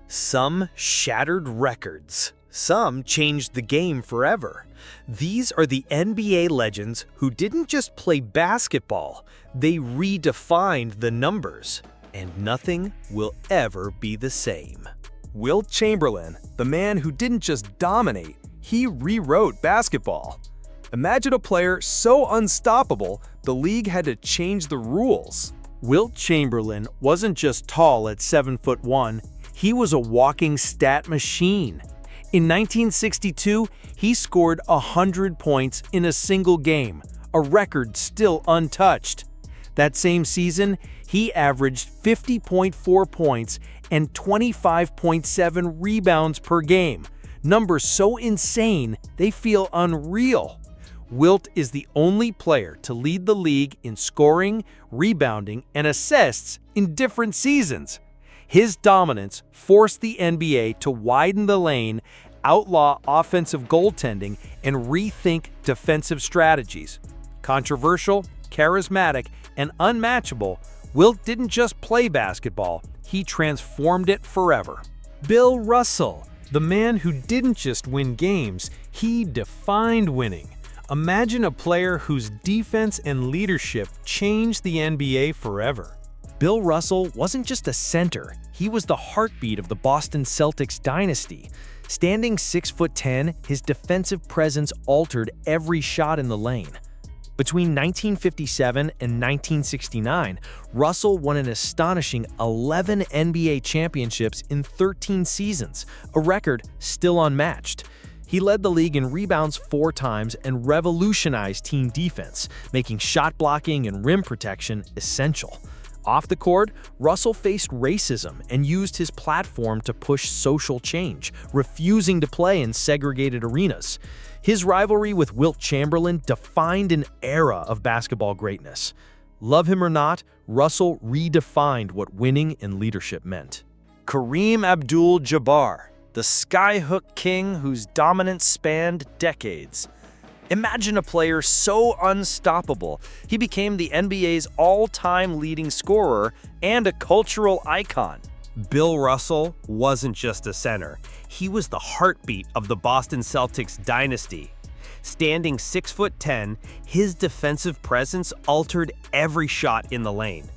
Some shattered records. Some changed the game forever. These are the NBA legends who didn't just play basketball, they redefined the numbers. And nothing will ever be the same. Wilt Chamberlain, the man who didn't just dominate, he rewrote basketball. Imagine a player so unstoppable, the league had to change the rules. Wilt Chamberlain wasn't just tall at 7'1", he was a walking stat machine. In 1962, he scored 100 points in a single game, a record still untouched. That same season, he averaged 50.4 points and 25.7 rebounds per game, numbers so insane they feel unreal. Wilt is the only player to lead the league in scoring, rebounding, and assists in different seasons. His dominance forced the NBA to widen the lane, outlaw offensive goaltending, and rethink defensive strategies. Controversial, charismatic, and unmatchable, Wilt didn't just play basketball, he transformed it forever. Bill Russell, the man who didn't just win games, he defined winning. Imagine a player whose defense and leadership changed the NBA forever. Bill Russell wasn't just a center, he was the heartbeat of the Boston Celtics dynasty. Standing 6'10", his defensive presence altered every shot in the lane. Between 1957 and 1969, Russell won an astonishing 11 NBA championships in 13 seasons, a record still unmatched. He led the league in rebounds 4 times and revolutionized team defense, making shot blocking and rim protection essential. Off the court, Russell faced racism and used his platform to push social change, refusing to play in segregated arenas. His rivalry with Wilt Chamberlain defined an era of basketball greatness. Love him or not, Russell redefined what winning and leadership meant. Kareem Abdul-Jabbar, the skyhook king whose dominance spanned decades. Imagine a player so unstoppable, he became the NBA's all-time leading scorer and a cultural icon. Bill Russell wasn't just a center, he was the heartbeat of the Boston Celtics dynasty. Standing 6'10", his defensive presence altered every shot in the lane.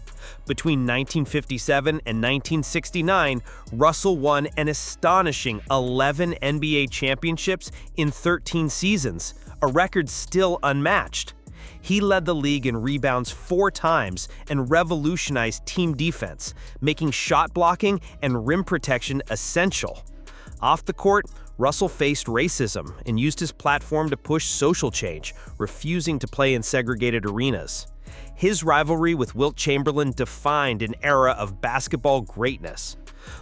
Between 1957 and 1969, Russell won an astonishing 11 NBA championships in 13 seasons, a record still unmatched. He led the league in rebounds 4 times and revolutionized team defense, making shot blocking and rim protection essential. Off the court, Russell faced racism and used his platform to push social change, refusing to play in segregated arenas. His rivalry with Wilt Chamberlain defined an era of basketball greatness.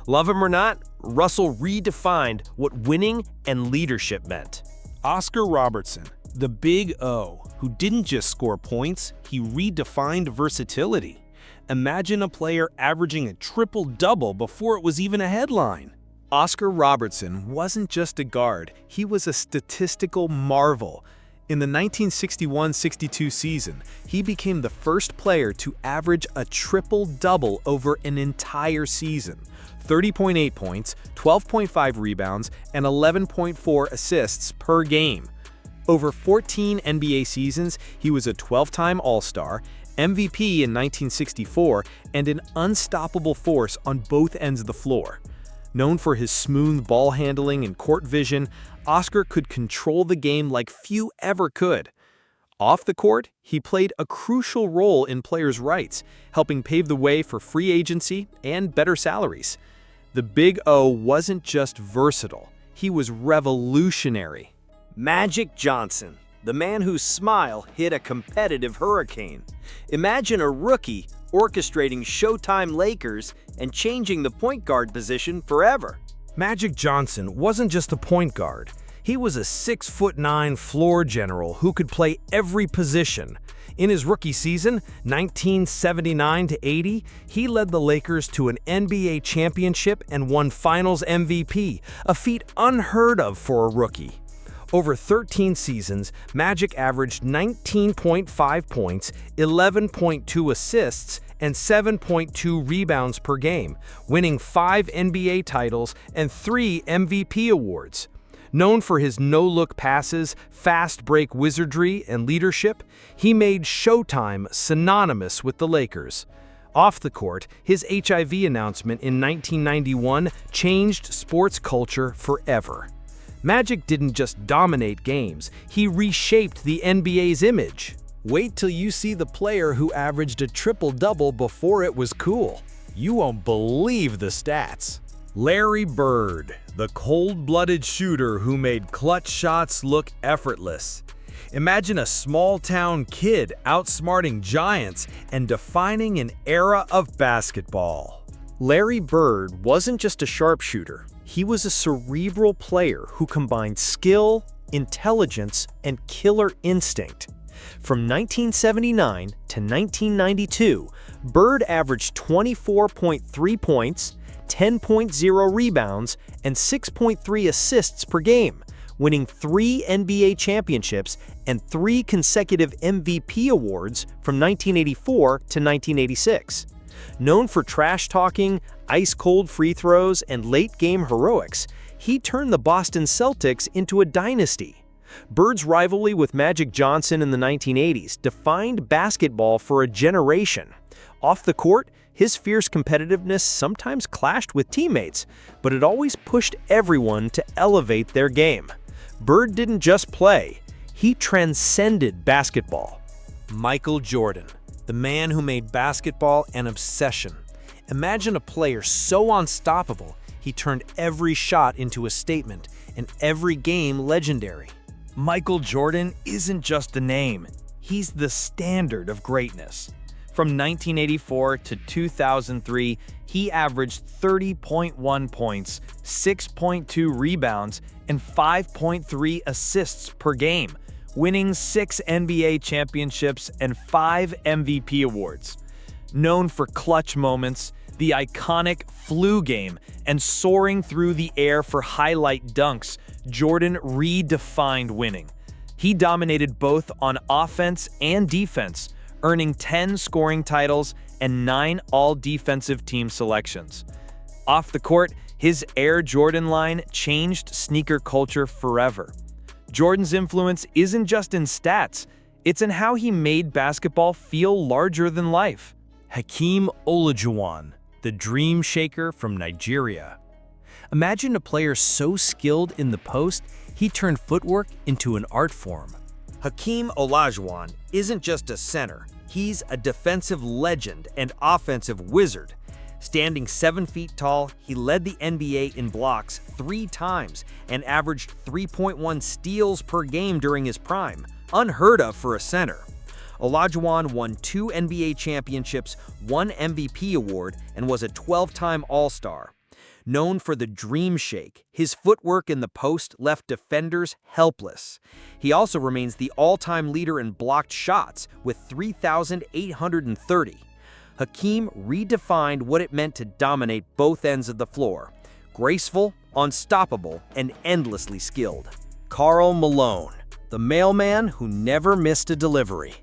Love him or not, Russell redefined what winning and leadership meant. Oscar Robertson, the Big O, who didn't just score points, he redefined versatility. Imagine a player averaging a triple-double before it was even a headline. Oscar Robertson wasn't just a guard, he was a statistical marvel. In the 1961-62 season, he became the first player to average a triple-double over an entire season. 30.8 points, 12.5 rebounds, and 11.4 assists per game. Over 14 NBA seasons, he was a 12-time All-Star, MVP in 1964, and an unstoppable force on both ends of the floor. Known for his smooth ball handling and court vision, Oscar could control the game like few ever could. Off the court, he played a crucial role in players' rights, helping pave the way for free agency and better salaries. The Big O wasn't just versatile, he was revolutionary. Magic Johnson, the man whose smile hit a competitive hurricane. Imagine a rookie orchestrating Showtime Lakers and changing the point guard position forever. Magic Johnson wasn't just a point guard. He was a 6'9" floor general who could play every position. In his rookie season, 1979-80, he led the Lakers to an NBA championship and won Finals MVP, a feat unheard of for a rookie. Over 13 seasons, Magic averaged 19.5 points, 11.2 assists, and 7.2 rebounds per game, winning 5 NBA titles and 3 MVP awards. Known for his no-look passes, fast break wizardry, and leadership, he made Showtime synonymous with the Lakers. Off the court, his HIV announcement in 1991 changed sports culture forever. Magic didn't just dominate games, he reshaped the NBA's image. Wait till you see the player who averaged a triple-double before it was cool. You won't believe the stats. Larry Bird, the cold-blooded shooter who made clutch shots look effortless. Imagine a small-town kid outsmarting giants and defining an era of basketball. Larry Bird wasn't just a sharpshooter. He was a cerebral player who combined skill, intelligence, and killer instinct. From 1979 to 1992, Bird averaged 24.3 points, 10.0 rebounds, and 6.3 assists per game, winning 3 NBA championships and 3 consecutive MVP awards from 1984 to 1986. Known for trash-talking, ice-cold free throws, and late-game heroics, he turned the Boston Celtics into a dynasty. Bird's rivalry with Magic Johnson in the 1980s defined basketball for a generation. Off the court, his fierce competitiveness sometimes clashed with teammates, but it always pushed everyone to elevate their game. Bird didn't just play, he transcended basketball. Michael Jordan, the man who made basketball an obsession. Imagine a player so unstoppable, he turned every shot into a statement and every game legendary. Michael Jordan isn't just a name, he's the standard of greatness. From 1984 to 2003, he averaged 30.1 points, 6.2 rebounds, and 5.3 assists per game, winning 6 NBA championships and 5 MVP awards. Known for clutch moments, the iconic flu game, and soaring through the air for highlight dunks, Jordan redefined winning. He dominated both on offense and defense, earning 10 scoring titles and 9 all-defensive team selections. Off the court, his Air Jordan line changed sneaker culture forever. Jordan's influence isn't just in stats, it's in how he made basketball feel larger than life. Hakeem Olajuwon, the dream shaker from Nigeria. Imagine a player so skilled in the post, he turned footwork into an art form. Hakeem Olajuwon isn't just a center, he's a defensive legend and offensive wizard. Standing 7 feet tall, he led the NBA in blocks 3 times and averaged 3.1 steals per game during his prime, unheard of for a center. Olajuwon won 2 NBA championships, 1 MVP award, and was a 12-time All-Star. Known for the dream shake, his footwork in the post left defenders helpless. He also remains the all-time leader in blocked shots with 3,830. Hakeem redefined what it meant to dominate both ends of the floor. Graceful, unstoppable, and endlessly skilled. Karl Malone, the mailman who never missed a delivery.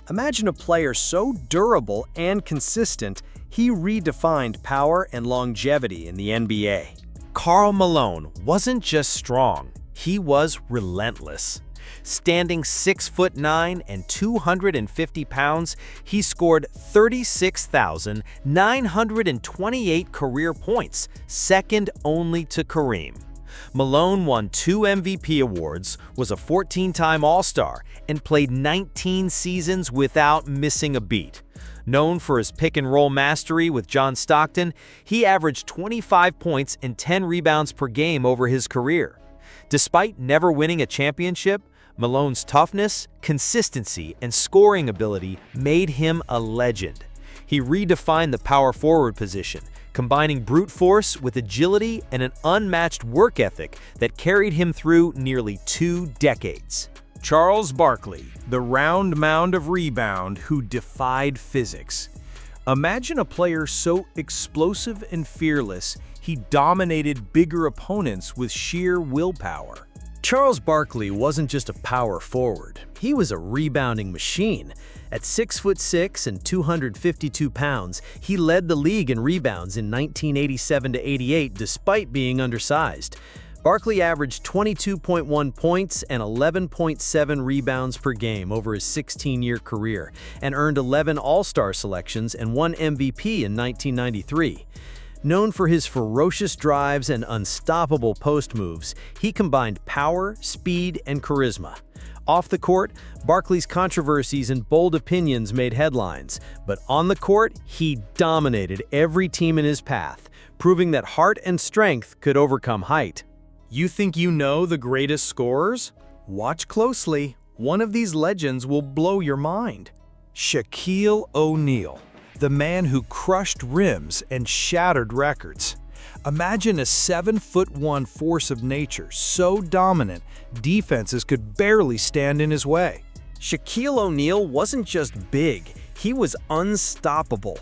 Imagine a player so durable and consistent, he redefined power and longevity in the NBA. Karl Malone wasn't just strong, he was relentless. Standing 6'9" and 250 pounds, he scored 36,928 career points, second only to Kareem. Malone won 2 MVP awards, was a 14-time All-Star, and played 19 seasons without missing a beat. Known for his pick-and-roll mastery with John Stockton, he averaged 25 points and 10 rebounds per game over his career. Despite never winning a championship, Malone's toughness, consistency, and scoring ability made him a legend. He redefined the power forward position, combining brute force with agility and an unmatched work ethic that carried him through nearly 2 decades. Charles Barkley, the round mound of rebound who defied physics. Imagine a player so explosive and fearless, he dominated bigger opponents with sheer willpower. Charles Barkley wasn't just a power forward, he was a rebounding machine. At 6'6" and 252 pounds, he led the league in rebounds in 1987-88 despite being undersized. Barkley averaged 22.1 points and 11.7 rebounds per game over his 16-year career, and earned 11 All-Star selections and 1 MVP in 1993. Known for his ferocious drives and unstoppable post moves, he combined power, speed, and charisma. Off the court, Barkley's controversies and bold opinions made headlines, but on the court, he dominated every team in his path, proving that heart and strength could overcome height. You think you know the greatest scorers? Watch closely. One of these legends will blow your mind. Shaquille O'Neal, the man who crushed rims and shattered records. Imagine a 7'1" force of nature so dominant, defenses could barely stand in his way. Shaquille O'Neal wasn't just big, he was unstoppable.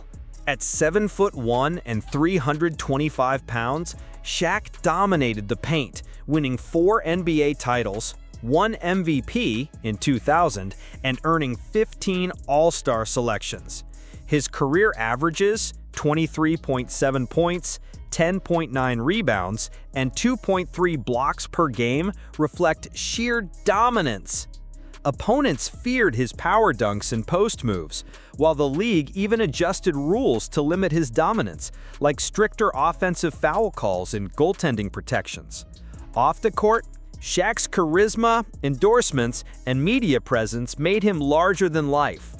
At 7'1" and 325 pounds, Shaq dominated the paint, winning 4 NBA titles, 1 MVP in 2000, and earning 15 All-Star selections. His career averages, 23.7 points, 10.9 rebounds, and 2.3 blocks per game, reflect sheer dominance. Opponents feared his power dunks and post moves, while the league even adjusted rules to limit his dominance, like stricter offensive foul calls and goaltending protections. Off the court, Shaq's charisma, endorsements, and media presence made him larger than life.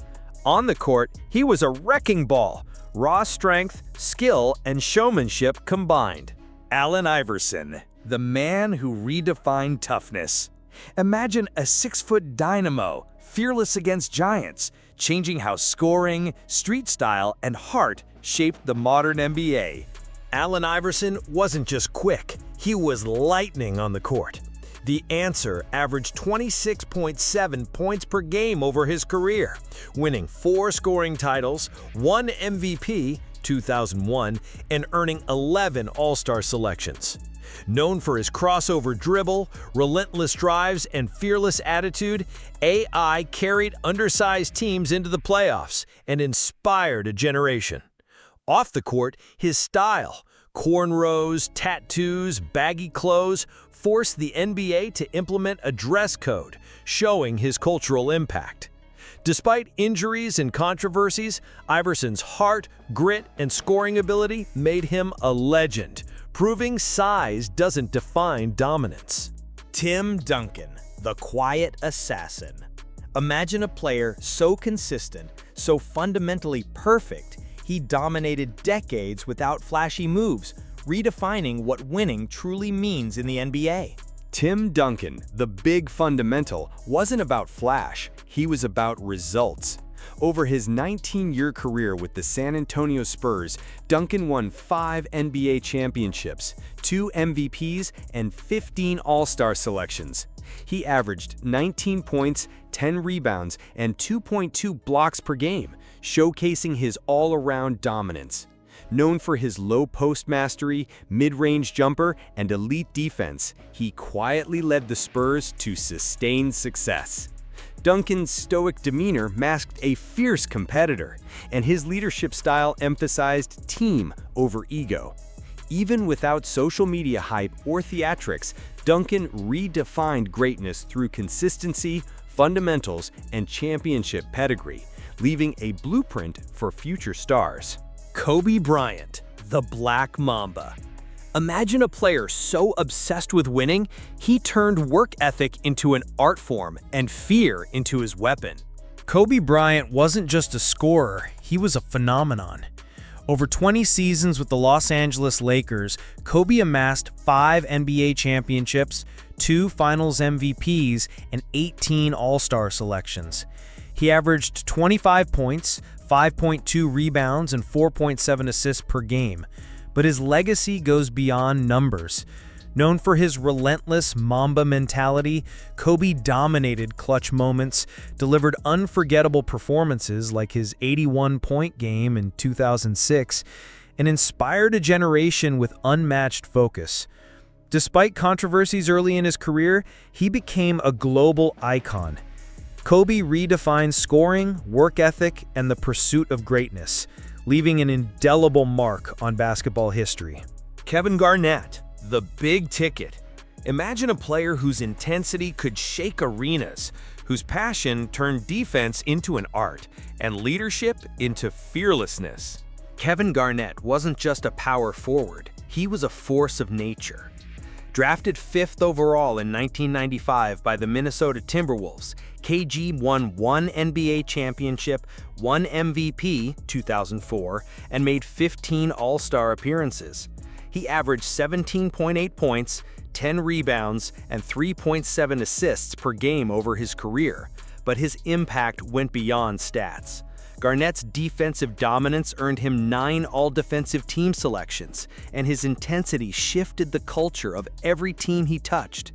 On the court, he was a wrecking ball, raw strength, skill, and showmanship combined. Allen Iverson, the man who redefined toughness. Imagine a 6-foot dynamo, fearless against giants, changing how scoring, street style, and heart shaped the modern NBA. Allen Iverson wasn't just quick, he was lightning on the court. The answer averaged 26.7 points per game over his career, winning 4 scoring titles, 1 MVP, 2001, and earning 11 All-Star selections. Known for his crossover dribble, relentless drives, and fearless attitude, AI carried undersized teams into the playoffs and inspired a generation. Off the court, his style, cornrows, tattoos, baggy clothes, forced the NBA to implement a dress code, showing his cultural impact. Despite injuries and controversies, Iverson's heart, grit, and scoring ability made him a legend, proving size doesn't define dominance. Tim Duncan, the quiet assassin. Imagine a player so consistent, so fundamentally perfect, he dominated decades without flashy moves, redefining what winning truly means in the NBA. Tim Duncan, the big fundamental, wasn't about flash, he was about results. Over his 19-year career with the San Antonio Spurs, Duncan won 5 NBA championships, 2 MVPs, and 15 All-Star selections. He averaged 19 points, 10 rebounds, and 2.2 blocks per game, showcasing his all-around dominance. Known for his low post mastery, mid-range jumper, and elite defense, he quietly led the Spurs to sustained success. Duncan's stoic demeanor masked a fierce competitor, and his leadership style emphasized team over ego. Even without social media hype or theatrics, Duncan redefined greatness through consistency, fundamentals, and championship pedigree, leaving a blueprint for future stars. Kobe Bryant, the Black Mamba. Imagine a player so obsessed with winning, he turned work ethic into an art form and fear into his weapon. Kobe Bryant wasn't just a scorer, he was a phenomenon. Over 20 seasons with the Los Angeles Lakers, Kobe amassed 5 NBA championships, 2 Finals MVPs, and 18 All-Star selections. He averaged 25 points, 5.2 rebounds, and 4.7 assists per game. But his legacy goes beyond numbers. Known for his relentless Mamba mentality, Kobe dominated clutch moments, delivered unforgettable performances like his 81-point game in 2006, and inspired a generation with unmatched focus. Despite controversies early in his career, he became a global icon. Kobe redefined scoring, work ethic, and the pursuit of greatness, leaving an indelible mark on basketball history. Kevin Garnett, the big ticket. Imagine a player whose intensity could shake arenas, whose passion turned defense into an art and leadership into fearlessness. Kevin Garnett wasn't just a power forward, he was a force of nature. Drafted 5th overall in 1995 by the Minnesota Timberwolves, KG won 1 NBA championship, 1 MVP 2004, and made 15 All-Star appearances. He averaged 17.8 points, 10 rebounds, and 3.7 assists per game over his career, but his impact went beyond stats. Garnett's defensive dominance earned him 9 all-defensive team selections, and his intensity shifted the culture of every team he touched.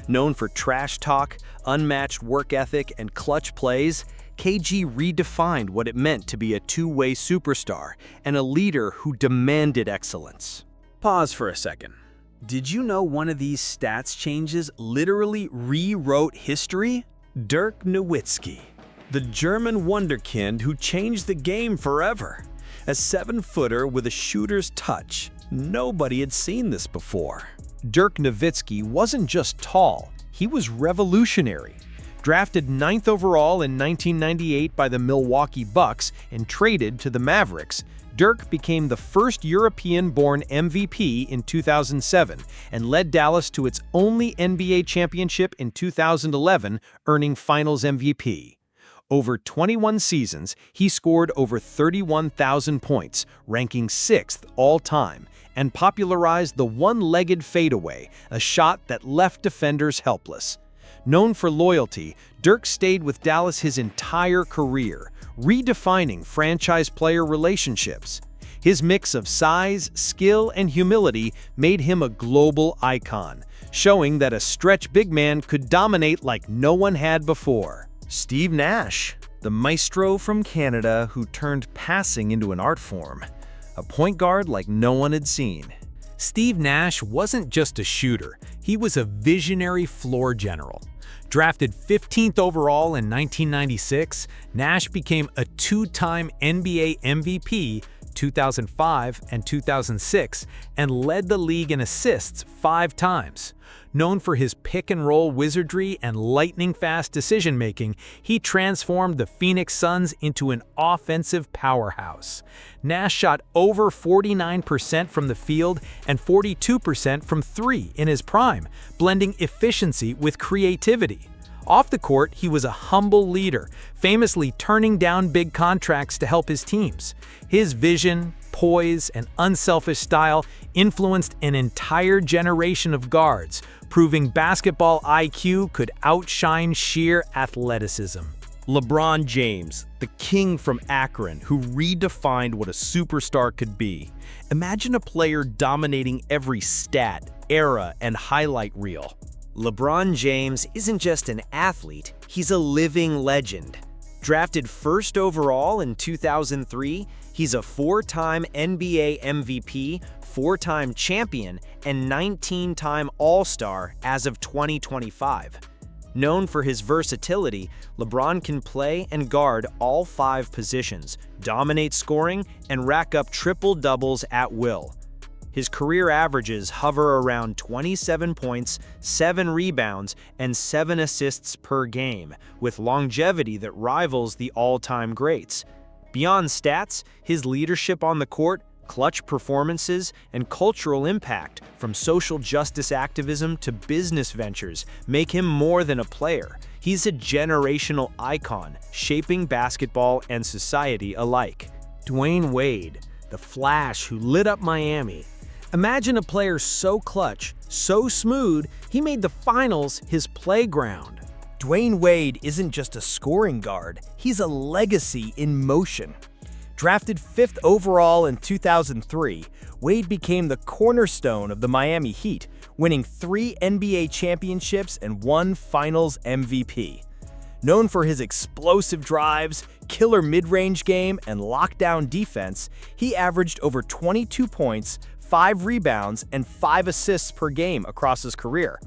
Known for trash talk, unmatched work ethic, and clutch plays, KG redefined what it meant to be a two-way superstar and a leader who demanded excellence. Pause for a second. Did you know one of these stats changes literally rewrote history? Dirk Nowitzki, the German wunderkind who changed the game forever. A 7-footer with a shooter's touch. Nobody had seen this before. Dirk Nowitzki wasn't just tall, he was revolutionary. Drafted 9th overall in 1998 by the Milwaukee Bucks and traded to the Mavericks, Dirk became the first European-born MVP in 2007 and led Dallas to its only NBA championship in 2011, earning Finals MVP. Over 21 seasons, he scored over 31,000 points, ranking 6th all-time, and popularized the one-legged fadeaway, a shot that left defenders helpless. Known for loyalty, Dirk stayed with Dallas his entire career, redefining franchise player relationships. His mix of size, skill, and humility made him a global icon, showing that a stretch big man could dominate like no one had before. Steve Nash, the maestro from Canada who turned passing into an art form. A point guard like no one had seen. Steve Nash wasn't just a shooter, he was a visionary floor general. Drafted 15th overall in 1996, Nash became a 2-time NBA MVP 2005 and 2006 and led the league in assists 5 times. Known for his pick-and-roll wizardry and lightning-fast decision-making, he transformed the Phoenix Suns into an offensive powerhouse. Nash shot over 49% from the field and 42% from 3 in his prime, blending efficiency with creativity. Off the court, he was a humble leader, famously turning down big contracts to help his teams. His vision, poise, and unselfish style influenced an entire generation of guards, proving basketball IQ could outshine sheer athleticism. LeBron James, the king from Akron who redefined what a superstar could be. Imagine a player dominating every stat, era, and highlight reel. LeBron James isn't just an athlete, he's a living legend. Drafted 1st overall in 2003, he's a 4-time NBA MVP, 4-time champion, and 19-time All-Star as of 2025. Known for his versatility, LeBron can play and guard all 5 positions, dominate scoring, and rack up triple-doubles at will. His career averages hover around 27 points, 7 rebounds, and 7 assists per game, with longevity that rivals the all-time greats. Beyond stats, his leadership on the court, clutch performances, and cultural impact, from social justice activism to business ventures, make him more than a player. He's a generational icon, shaping basketball and society alike. Dwayne Wade, the Flash who lit up Miami. Imagine a player so clutch, so smooth, he made the finals his playground. Dwayne Wade isn't just a scoring guard, he's a legacy in motion. Drafted 5th overall in 2003, Wade became the cornerstone of the Miami Heat, winning 3 NBA championships and 1 Finals MVP. Known for his explosive drives, killer mid-range game, and lockdown defense, he averaged over 22 points, 5 rebounds, and 5 assists per game across his career.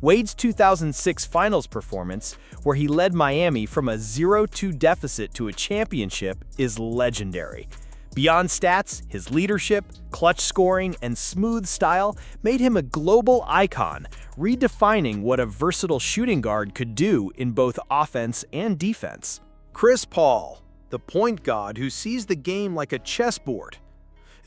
Wade's 2006 Finals performance, where he led Miami from a 0-2 deficit to a championship, is legendary. Beyond stats, his leadership, clutch scoring, and smooth style made him a global icon, redefining what a versatile shooting guard could do in both offense and defense. Chris Paul, the point guard who sees the game like a chessboard.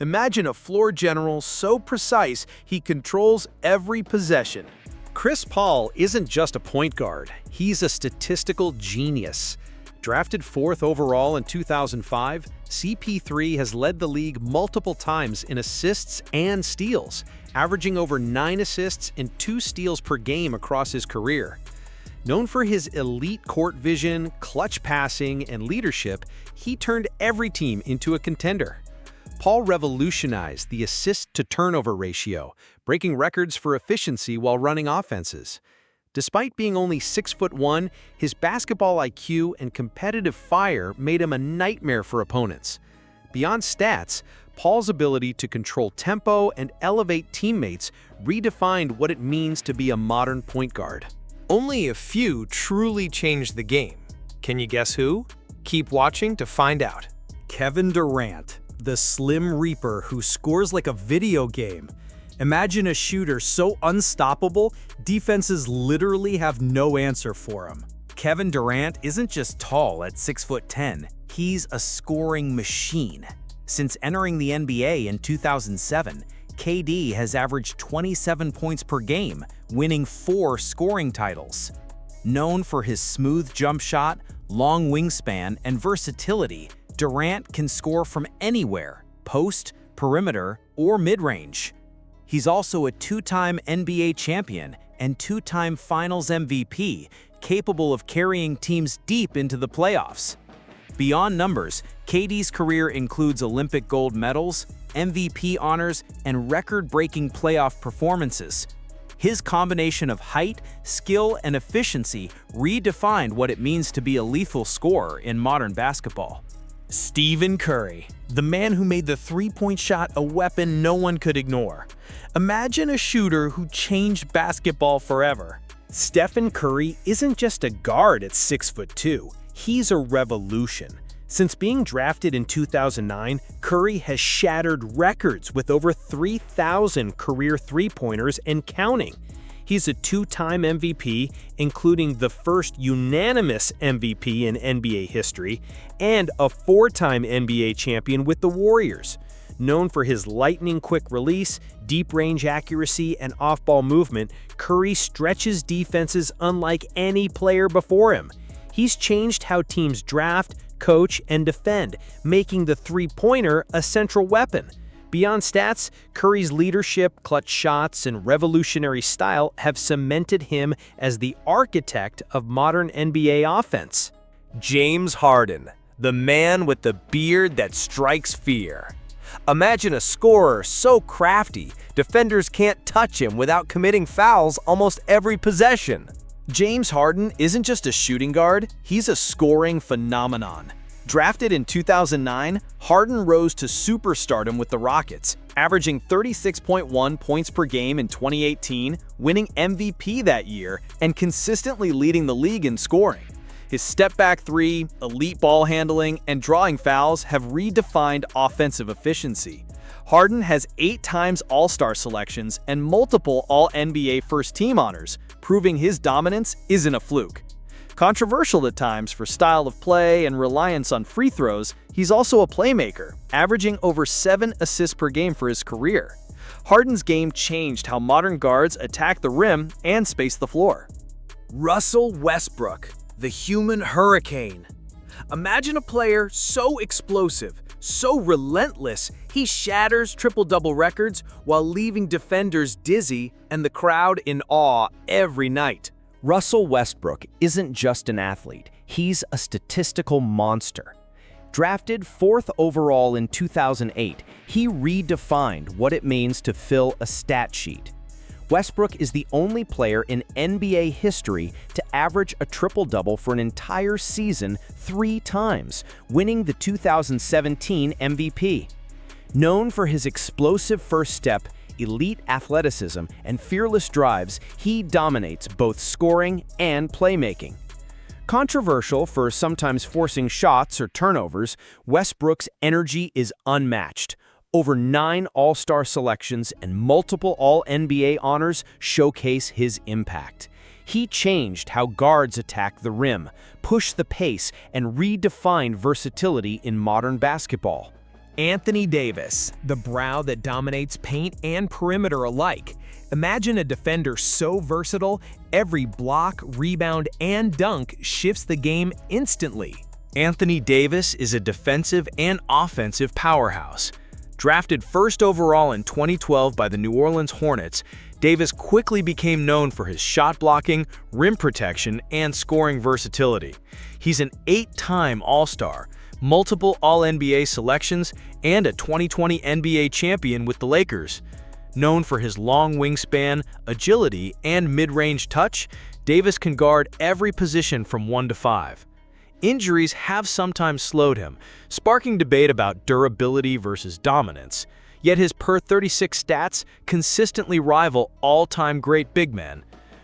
Imagine a floor general so precise he controls every possession. Chris Paul isn't just a point guard, he's a statistical genius. Drafted 4th overall in 2005, CP3 has led the league multiple times in assists and steals, averaging over 9 assists and 2 steals per game across his career. Known for his elite court vision, clutch passing, and leadership, he turned every team into a contender. Paul revolutionized the assist-to-turnover ratio, breaking records for efficiency while running offenses. Despite being only 6'1", his basketball IQ and competitive fire made him a nightmare for opponents. Beyond stats, Paul's ability to control tempo and elevate teammates redefined what it means to be a modern point guard. Only a few truly changed the game. Can you guess who? Keep watching to find out. Kevin Durant, the Slim Reaper who scores like a video game. Imagine a shooter so unstoppable, defenses literally have no answer for him. Kevin Durant isn't just tall at 6'10", he's a scoring machine. Since entering the NBA in 2007, KD has averaged 27 points per game, winning 4 scoring titles. Known for his smooth jump shot, long wingspan, and versatility, Durant can score from anywhere, post, perimeter, or mid-range. He's also a 2-time NBA champion and 2-time Finals MVP, capable of carrying teams deep into the playoffs. Beyond numbers, KD's career includes Olympic gold medals, MVP honors, and record-breaking playoff performances. His combination of height, skill, and efficiency redefined what it means to be a lethal scorer in modern basketball. Stephen Curry, the man who made the three-point shot a weapon no one could ignore. Imagine a shooter who changed basketball forever. Stephen Curry isn't just a guard at 6'2", he's a revolution. Since being drafted in 2009, Curry has shattered records with over 3,000 career three-pointers and counting. He's a 2-time MVP, including the first unanimous MVP in NBA history, and a 4-time NBA champion with the Warriors. Known for his lightning-quick release, deep-range accuracy, and off-ball movement, Curry stretches defenses unlike any player before him. He's changed how teams draft, coach, and defend, making the three-pointer a central weapon. Beyond stats, Curry's leadership, clutch shots, and revolutionary style have cemented him as the architect of modern NBA offense. James Harden, the man with the beard that strikes fear. Imagine a scorer so crafty, defenders can't touch him without committing fouls almost every possession. James Harden isn't just a shooting guard, he's a scoring phenomenon. Drafted in 2009, Harden rose to superstardom with the Rockets, averaging 36.1 points per game in 2018, winning MVP that year, and consistently leading the league in scoring. His step-back three, elite ball handling, and drawing fouls have redefined offensive efficiency. Harden has 8 times All-Star selections and multiple All-NBA first-team honors, proving his dominance isn't a fluke. Controversial at times for style of play and reliance on free throws, he's also a playmaker, averaging over 7 assists per game for his career. Harden's game changed how modern guards attack the rim and space the floor. Russell Westbrook, the human hurricane. Imagine a player so explosive, so relentless, he shatters triple-double records while leaving defenders dizzy and the crowd in awe every night. Russell Westbrook isn't just an athlete, he's a statistical monster. Drafted 4th overall in 2008, he redefined what it means to fill a stat sheet. Westbrook is the only player in NBA history to average a triple-double for an entire season 3 times, winning the 2017 MVP. Known for his explosive first step, elite athleticism, and fearless drives, he dominates both scoring and playmaking. Controversial for sometimes forcing shots or turnovers, Westbrook's energy is unmatched. Over 9 All-Star selections and multiple All-NBA honors showcase his impact. He changed how guards attack the rim, pushed the pace, and redefined versatility in modern basketball. Anthony Davis, the brow that dominates paint and perimeter alike. Imagine a defender so versatile, every block, rebound, and dunk shifts the game instantly. Anthony Davis is a defensive and offensive powerhouse. Drafted first overall in 2012 by the New Orleans Hornets, Davis quickly became known for his shot blocking, rim protection, and scoring versatility. He's an 8-time All-Star, multiple All-NBA selections, and a 2020 NBA champion with the Lakers. Known for his long wingspan, agility, and mid-range touch, Davis can guard every position from 1 to 5. Injuries have sometimes slowed him, sparking debate about durability versus dominance. Yet his per-36 stats consistently rival all-time great big men.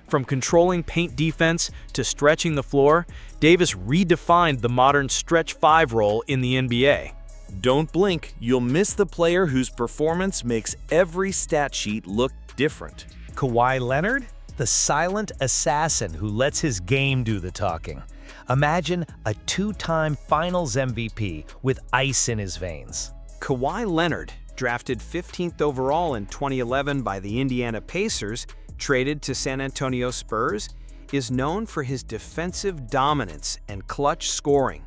From controlling paint defense to stretching the floor, Davis redefined the modern stretch 5 role in the NBA. Don't blink, you'll miss the player whose performance makes every stat sheet look different. Kawhi Leonard, the silent assassin who lets his game do the talking. Imagine a 2-time Finals MVP with ice in his veins. Kawhi Leonard, drafted 15th overall in 2011 by the Indiana Pacers, traded to San Antonio Spurs, is known for his defensive dominance and clutch scoring.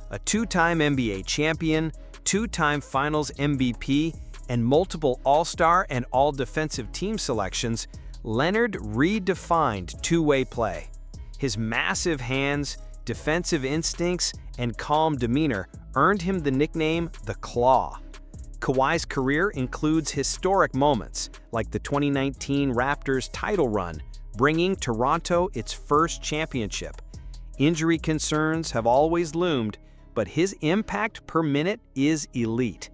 A 2-time NBA champion, 2-time Finals MVP, and multiple All-Star and All-Defensive Team selections, Leonard redefined two-way play. His massive hands, defensive instincts, and calm demeanor earned him the nickname the Claw. Kawhi's career includes historic moments, like the 2019 Raptors title run, bringing Toronto its first championship. Injury concerns have always loomed, but his impact per minute is elite.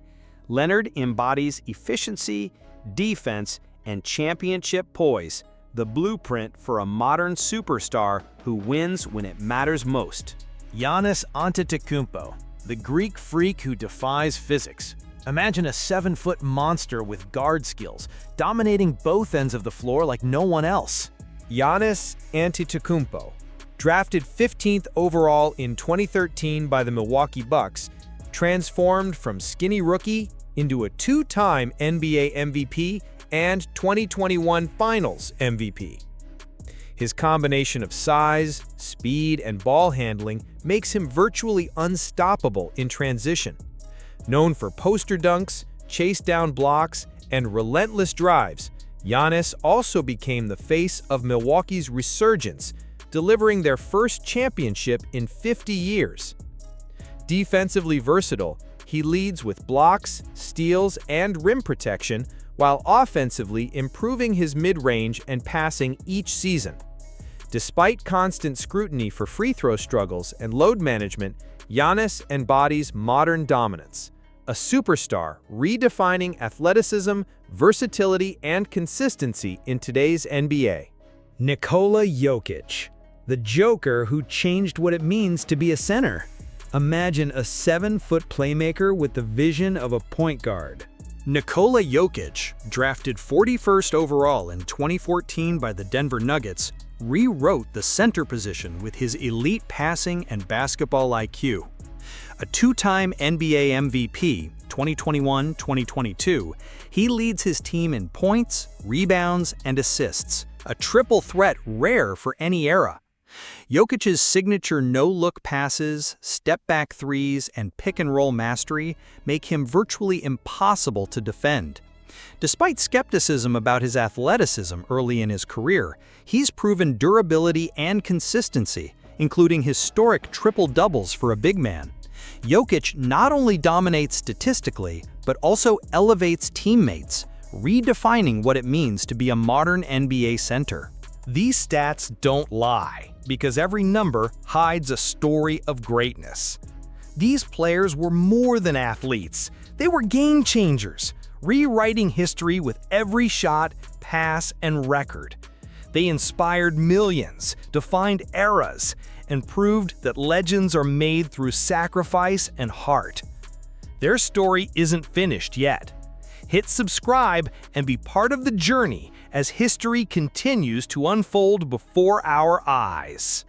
Leonard embodies efficiency, defense, and championship poise, the blueprint for a modern superstar who wins when it matters most. Giannis Antetokounmpo, the Greek freak who defies physics. Imagine a 7-foot monster with guard skills, dominating both ends of the floor like no one else. Giannis Antetokounmpo, drafted 15th overall in 2013 by the Milwaukee Bucks, transformed from skinny rookie into a 2-time NBA MVP and 2021 Finals MVP. His combination of size, speed, and ball handling makes him virtually unstoppable in transition. Known for poster dunks, chase-down blocks, and relentless drives, Giannis also became the face of Milwaukee's resurgence, delivering their first championship in 50 years. Defensively versatile, he leads with blocks, steals, and rim protection, while offensively improving his mid-range and passing each season. Despite constant scrutiny for free throw struggles and load management, Giannis embodies modern dominance, a superstar redefining athleticism, versatility, and consistency in today's NBA. Nikola Jokic, the Joker who changed what it means to be a center. Imagine a 7-foot playmaker with the vision of a point guard. Nikola Jokic, drafted 41st overall in 2014 by the Denver Nuggets, rewrote the center position with his elite passing and basketball IQ. A 2-time NBA MVP, 2021-2022, he leads his team in points, rebounds, and assists, a triple threat rare for any era. Jokic's signature no-look passes, step-back threes, and pick-and-roll mastery make him virtually impossible to defend. Despite skepticism about his athleticism early in his career, he's proven durability and consistency, including historic triple-doubles for a big man. Jokic not only dominates statistically, but also elevates teammates, redefining what it means to be a modern NBA center. These stats don't lie, because every number hides a story of greatness. These players were more than athletes. They were game changers, rewriting history with every shot, pass, and record. They inspired millions, defined eras, and proved that legends are made through sacrifice and heart. Their story isn't finished yet. Hit subscribe and be part of the journey as history continues to unfold before our eyes.